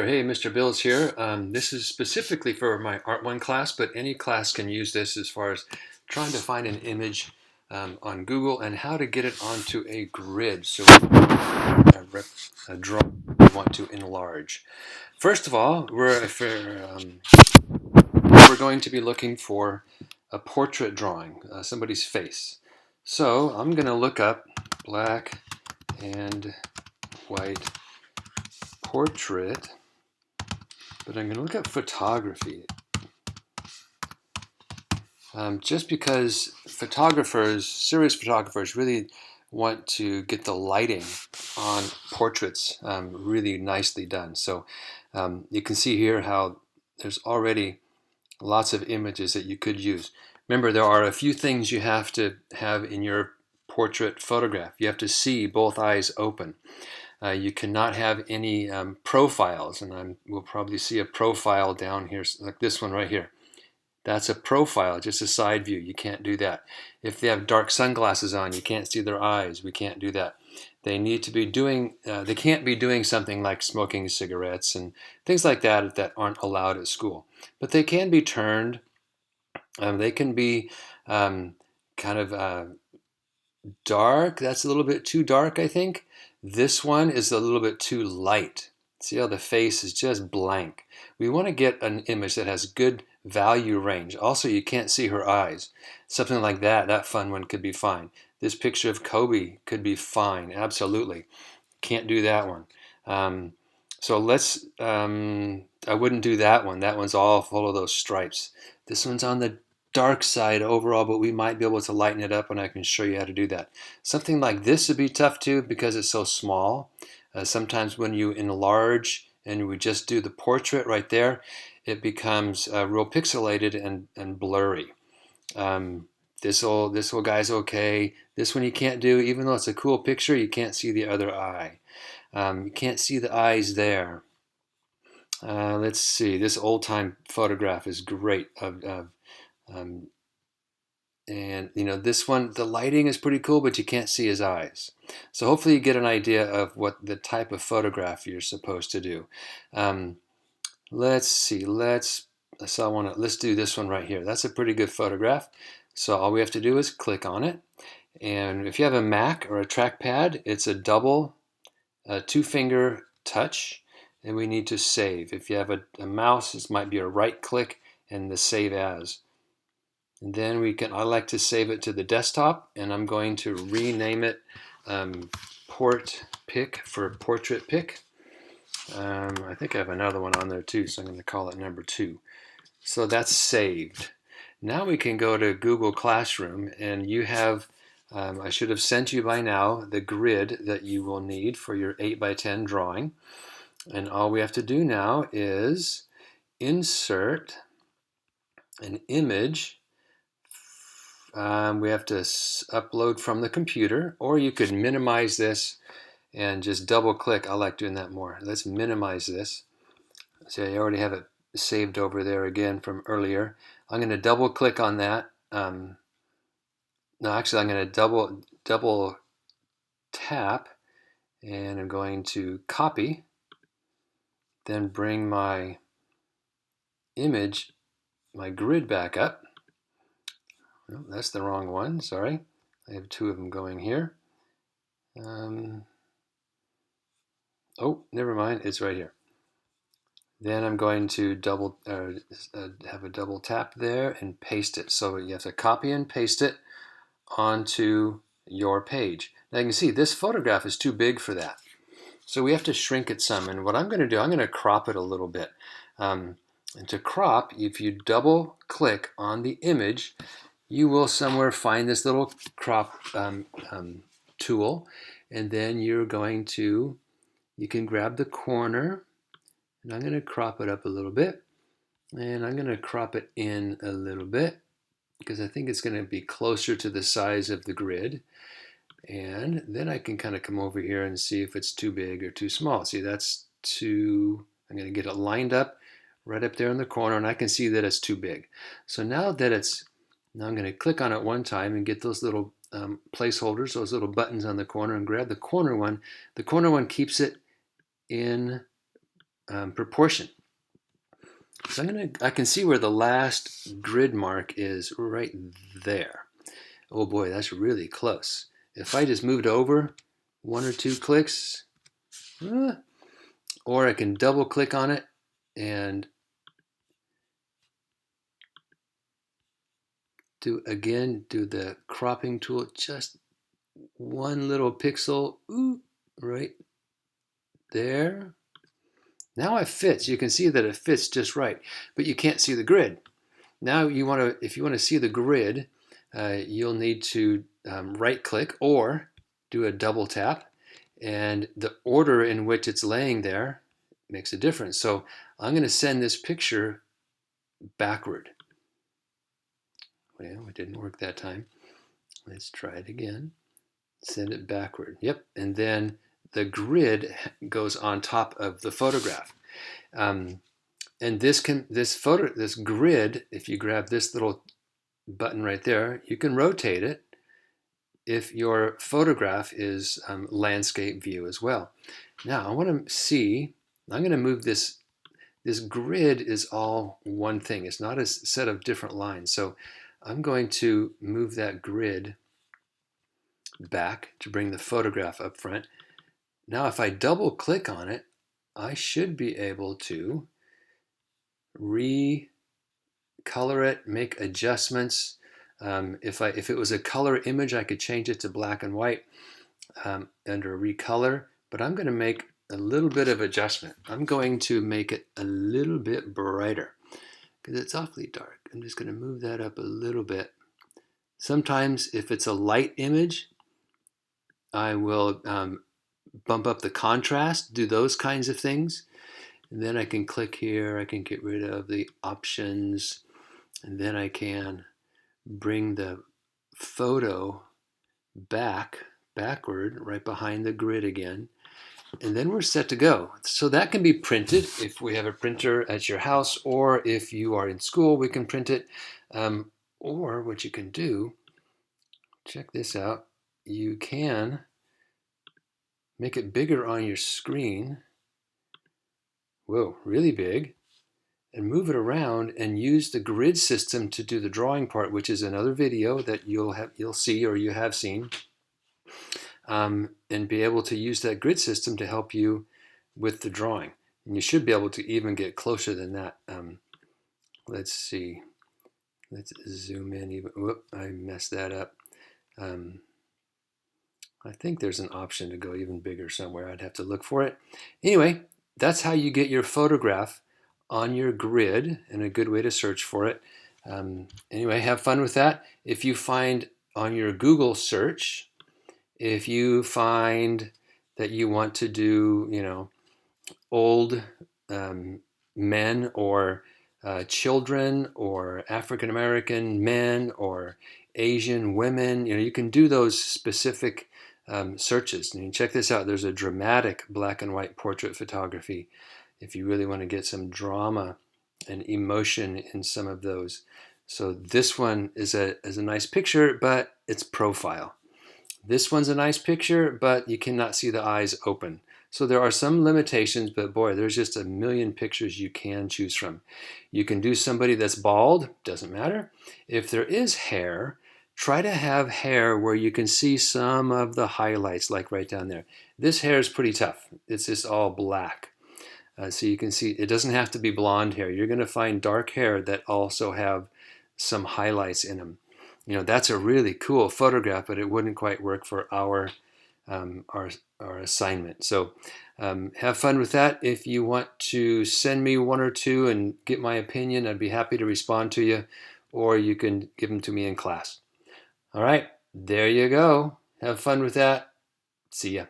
Hey, Mr. Bills here. This is specifically for my Art 1 class, but any class can use this as far as trying to find an image on Google and how to get it onto a grid so a drawing we want to enlarge. First of all, we're going to be looking for a portrait drawing, somebody's face. So I'm going to look up black and white portrait, but I'm going to look up photography. Just because serious photographers, really want to get the lighting on portraits really nicely done. So you can see here how there's already lots of images that you could use. Remember, there are a few things you have to have in your portrait photograph. You have to see both eyes open. You cannot have any profiles, and we'll probably see a profile down here, like this one right here. That's a profile, just a side view. You can't do that. If they have dark sunglasses on, you can't see their eyes. We can't do that. They need to be doing, they can't be doing something like smoking cigarettes and things like that that aren't allowed at school. But they can be turned. They can be kind of dark. That's a little bit too dark, I think. This one is a little bit too light. See how the face is just blank. We want to get an image that has good value range. Also, you can't see her eyes. Something like that, that fun one could be fine. This picture of Kobe could be fine, absolutely. Can't do that one. So I wouldn't do that one. That one's all full of those stripes. This one's on the dark side overall, but we might be able to lighten it up and I can show you how to do that. Something like this would be tough too because it's so small. Sometimes when you enlarge and we just do the portrait right there, it becomes real pixelated and blurry. This little guy's okay. This one you can't do, even though it's a cool picture, you can't see the other eye. You can't see the eyes there. Let's see, this old-time photograph is great um, and you know, this one, the lighting is pretty cool, but you can't see his eyes. So hopefully you get an idea of what the type of photograph you're supposed to do. Um, let's see, let's do this one right here. That's a pretty good photograph. So all we have to do is click on it. And if you have a Mac or a trackpad, it's a two-finger touch, and we need to save. If you have a mouse, this might be a right click and the save as. And then I like to save it to the desktop, and I'm going to rename it Port Pick for Portrait Pick. I think I have another one on there too, so I'm going to call it number 2. So that's saved. Now we can go to Google Classroom, and you have, I should have sent you by now the grid that you will need for your 8x10 drawing. And all we have to do now is insert an image. We have to upload from the computer, or you could minimize this and just double click. I like doing that more. Let's minimize this. So I already have it saved over there again from earlier. I'm going to double click on that. No, actually I'm going to double tap, and I'm going to copy, then bring my image, my grid back up. No, that's the wrong one, sorry. I have 2 of them going here. Oh, never mind, it's right here. Then I'm going to have a double tap there and paste it. So you have to copy and paste it onto your page. Now you can see this photograph is too big for that. So we have to shrink it some. And what I'm going to do, I'm going to crop it a little bit. And to crop, if you double click on the image, you will somewhere find this little crop tool. And then you can grab the corner, and I'm going to crop it up a little bit. And I'm going to crop it in a little bit because I think it's going to be closer to the size of the grid. And then I can kind of come over here and see if it's too big or too small. See, that's too, I'm going to get it lined up right up there in the corner, and I can see that it's too big. So now I'm going to click on it one time and get those little placeholders, those little buttons on the corner, and grab the corner one. The corner one keeps it in proportion. So I can see where the last grid mark is right there. Oh boy, that's really close. If I just moved over 1 or 2 clicks, or I can double click on it and do the cropping tool, just 1 little pixel, right there. Now it fits. You can see that it fits just right, but you can't see the grid. Now if you want to see the grid, you'll need to right click or do a double tap, and the order in which it's laying there makes a difference. So I'm going to send this picture backward. Well, it didn't work that time. Let's try it again. Send it backward. Yep, and then the grid goes on top of the photograph. And this grid, if you grab this little button right there, you can rotate it if your photograph is landscape view as well. Now I want to see, I'm going to move this grid is all one thing. It's not a set of different lines. So I'm going to move that grid back to bring the photograph up front. Now if I double click on it, I should be able to recolor it, make adjustments. If it was a color image, I could change it to black and white under recolor, but I'm going to make a little bit of adjustment. I'm going to make it a little bit brighter because it's awfully dark. I'm just going to move that up a little bit. Sometimes if it's a light image, I will bump up the contrast, do those kinds of things. And then I can click here, I can get rid of the options, and then I can bring the photo backward, right behind the grid again. And then we're set to go. So that can be printed if we have a printer at your house, or if you are in school, we can print it. Or what you can do, check this out, you can make it bigger on your screen. Whoa, really big. And move it around and use the grid system to do the drawing part, which is another video that you'll see or you have seen. And be able to use that grid system to help you with the drawing. And you should be able to even get closer than that. Let's see. Let's zoom in even. Whoop, I messed that up. I think there's an option to go even bigger somewhere. I'd have to look for it. Anyway, that's how you get your photograph on your grid, and a good way to search for it. Anyway, have fun with that. If you find on your Google search, if you find that you want to do, old men or children or African American men or Asian women, you can do those specific searches. And you check this out. There's a dramatic black and white portrait photography if you really want to get some drama and emotion in some of those. So this one is a nice picture, but it's profile. This one's a nice picture, but you cannot see the eyes open. So there are some limitations, but boy, there's just a million pictures you can choose from. You can do somebody that's bald, doesn't matter. If there is hair, try to have hair where you can see some of the highlights, like right down there. This hair is pretty tough. It's just all black. So you can see it doesn't have to be blonde hair. You're going to find dark hair that also have some highlights in them. That's a really cool photograph, but it wouldn't quite work for our assignment. So have fun with that. If you want to send me 1 or 2 and get my opinion, I'd be happy to respond to you, or you can give them to me in class. All right, there you go. Have fun with that. See ya.